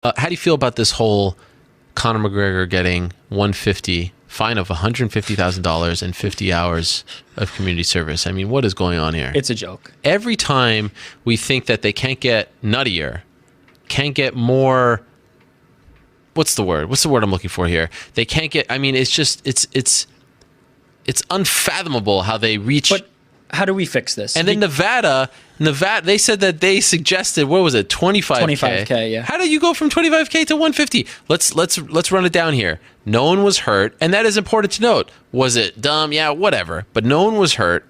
How do you feel about this whole Conor McGregor getting 150 fine of $150,000 and 50 hours of community service? I mean, what is going on here? It's a joke. Every time we think that they can't get nuttier, can't get more. What's the word? What's the word I'm looking for here? They can't get. I mean, it's just it's unfathomable how they reach. But how do we fix this? And then Nevada, they said that they suggested, what was it, 25K? 25K, yeah. How do you go from 25K to 150? Let's run it down here. No one was hurt, and that is important to note. Was it dumb? Yeah, whatever. But no one was hurt.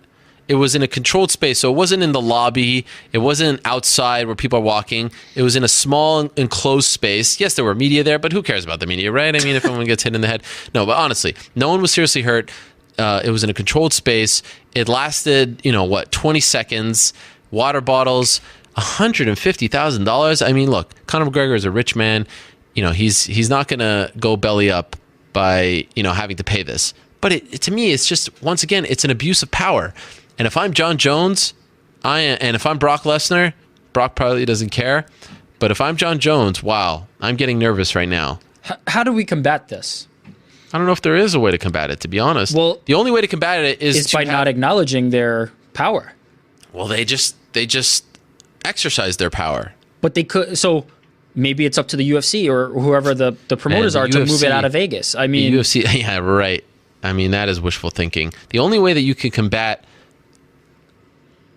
It was in a controlled space, so it wasn't in the lobby. It wasn't outside where people are walking. It was in a small enclosed space. Yes, there were media there, but who cares about the media, right? I mean, if someone gets hit in the head. No, but honestly, no one was seriously hurt. It was in a controlled space. It lasted, 20 seconds. Water bottles, $150,000. I mean, look, Conor McGregor is a rich man. He's not going to go belly up by, having to pay this. But to me, it's just, once again, it's an abuse of power. And if I'm John Jones, and if I'm Brock Lesnar, Brock probably doesn't care. But if I'm John Jones, wow, I'm getting nervous right now. How do we combat this? I don't know if there is a way to combat it, to be honest. Well, the only way to combat it is by not acknowledging their power. Well, they just exercise their power. But they could. So maybe it's up to the UFC or whoever the promoters are to move it out of Vegas. I mean, the UFC. Yeah, right. I mean, that is wishful thinking. The only way that you can combat,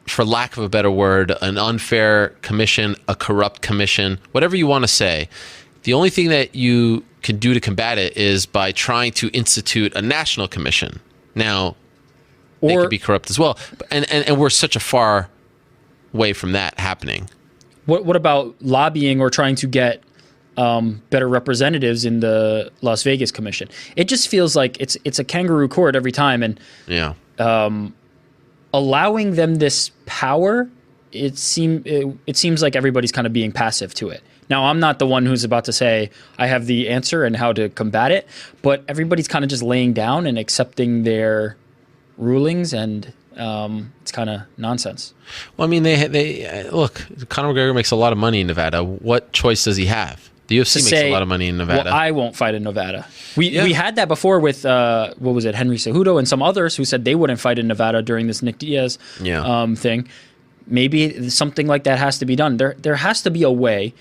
for lack of a better word, an unfair commission, a corrupt commission, whatever you want to say, the only thing that you can do to combat it is by trying to institute a national commission. Now, they could be corrupt as well, and we're such a far way from that happening. What about lobbying or trying to get better representatives in the Las Vegas Commission? It just feels like it's a kangaroo court every time, and yeah, allowing them this power, it seems like everybody's kind of being passive to it. Now, I'm not the one who's about to say I have the answer and how to combat it, but everybody's kind of just laying down and accepting their rulings, and it's kind of nonsense. Well, I mean, they look, Conor McGregor makes a lot of money in Nevada. What choice does he have? The UFC makes a lot of money in Nevada. Well, I won't fight in Nevada. We had that before with, what was it, Henry Cejudo and some others who said they wouldn't fight in Nevada during this Nick Diaz thing. Maybe something like that has to be done. There has to be a way,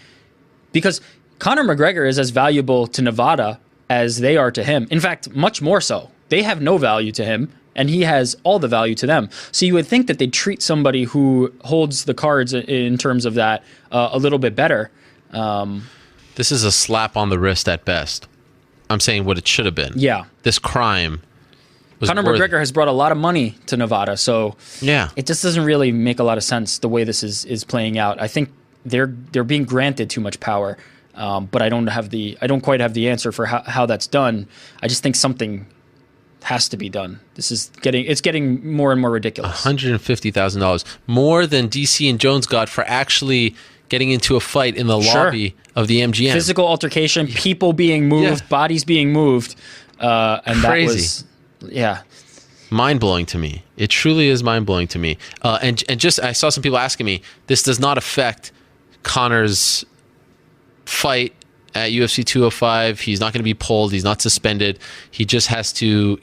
because Conor McGregor is as valuable to Nevada as they are to him. In fact, much more so. They have no value to him, and he has all the value to them. So you would think that they'd treat somebody who holds the cards in terms of that a little bit better. This is a slap on the wrist at best. I'm saying what it should have been. Yeah. This crime was Conor McGregor has brought a lot of money to Nevada, so yeah, it just doesn't really make a lot of sense the way this is playing out. I think they're being granted too much power, but I don't quite have the answer for how that's done. I just think something has to be done. It's getting more and more ridiculous. $150,000 more than DC and Jones got for actually getting into a fight in the lobby of the MGM. Physical altercation, people being moved, bodies being moved, and crazy. That was mind-blowing to me. It truly is mind-blowing to me. And just, I saw some people asking me, this does not affect Conor's fight at UFC 205. He's not going to be pulled. He's not suspended. He just has to,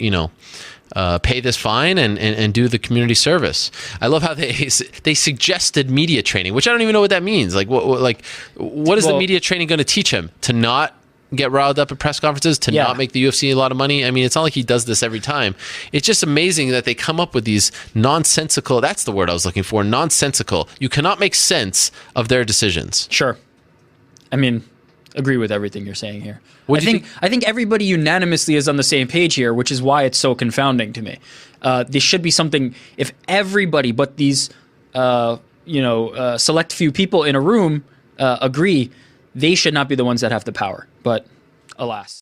pay this fine and do the community service. I love how they suggested media training, which I don't even know what that means. Like, what is the media training going to teach him? To not get riled up at press conferences, to not make the UFC a lot of money? I mean, it's not like he does this every time. It's just amazing that they come up with these nonsensical, that's the word I was looking for, nonsensical. You cannot make sense of their decisions. Sure. I mean, agree with everything you're saying here. I think everybody unanimously is on the same page here, which is why it's so confounding to me. This should be something, if everybody but these select few people in a room agree, they should not be the ones that have the power. But alas.